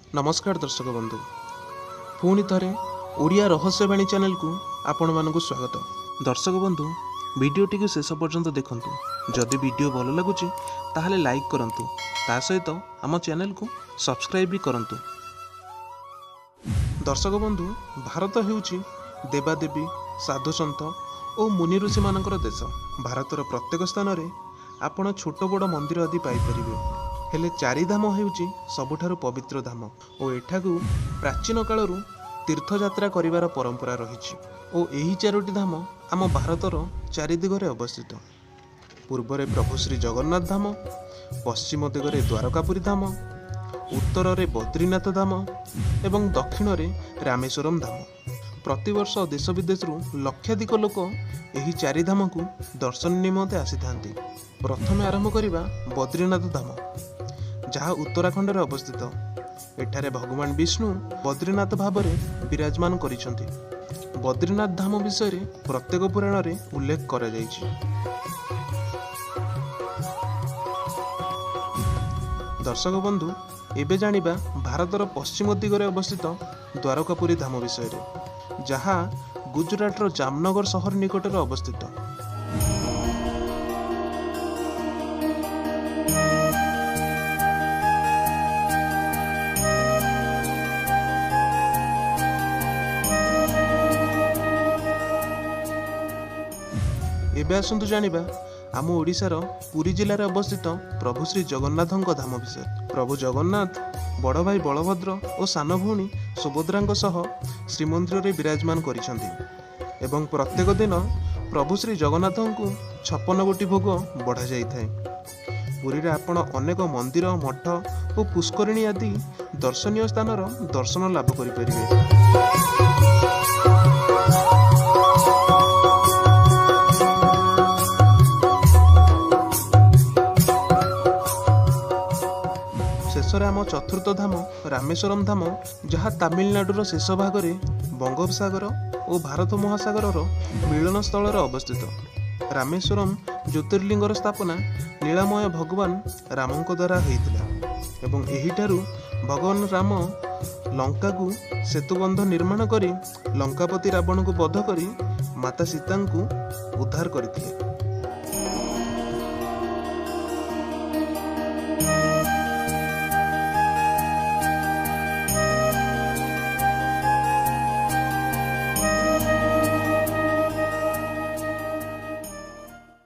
नमस्कार दर्शक बंधु पुणी थे ओडिया रहस्यवाणी चैनल को आपण मानक स्वागत। दर्शक बंधु वीडियोटी को शेष पर्यंत देखूँ। जदि वीडियो भल लगुच ताहले लाइक करंतु, ता सहित आम चैनल को सब्सक्राइब भी करंतु। दर्शक बंधु भारत हेउची देवादेवी साधुसंत और मुनि ऋषि मानकर देश। भारतर प्रत्येक स्थान में आपण छोट बड़ मंदिर आदि पाइपर, हेले चारिधाम हेउची सबुठारु पवित्र धाम और एठाकू प्राचीन कालरू तीर्थयात्रा करिवार परंपरा रहिछि। और एही चारोटी धाम आम भारतर चारिदिगरे अवस्थित। पूर्व में प्रभु श्री जगन्नाथ धाम, पश्चिम दिगरे द्वारकापुरी धाम, उत्तर में बद्रीनाथ धाम एवं दक्षिण में रामेश्वरम धाम। प्रतिवर्ष देश विदेशरू लक्षाधिक लोक एही चारिधाम को दर्शन निमंते आसी थांती। प्रथमे आरंभ करिबा बद्रीनाथ धाम, जहाँ उत्तराखंड में अवस्थित। एठारे भगवान विष्णु बद्रीनाथ भाव में विराजमान करिसेंति। बद्रीनाथ धाम विषय प्रत्येक पुराण रे उल्लेख करा जाइछि। दर्शक बंधु एबे जानिबा भारतर पश्चिम दिगरे अवस्थित द्वारकापुरी धाम विषय रे, जहाँ गुजरात रो जामनगर शहर निकट अवस्थित। एबे आसंतु जानिबा आम ओडिशार पुरी जिले में अवस्थित प्रभु श्री जगन्नाथ धाम विषय। प्रभु जगन्नाथ बड़ भाई बलभद्र और सान भौणी सुभद्रा सह श्रीमंदिर में विराजमान करिसेंति एवं प्रत्येक दिन प्रभु श्री जगन्नाथ को 56 गोटी भोग बढ़ा जाइए। पुरी रे आपण अनेक मंदिर, मठ और पुष्करिणी आदि दर्शनीय स्थान दर्शन लाभ करें। शेषर आम चतुर्थ धाम रामेश्वरम धाम, जहाँ तमिलनाडुर शेष भाग में बंगोपसागर और भारत महासागर मिलन स्थल अवस्थित। रामेश्वरम ज्योतिर्लिंगर स्थापना नीलामय भगवान रामों द्वारा होता एवं एहिठारु भगवान राम लंका को सेतुबंध निर्माण करी लंकापति रावण को बध करी माता सीता को उद्धार करथिले।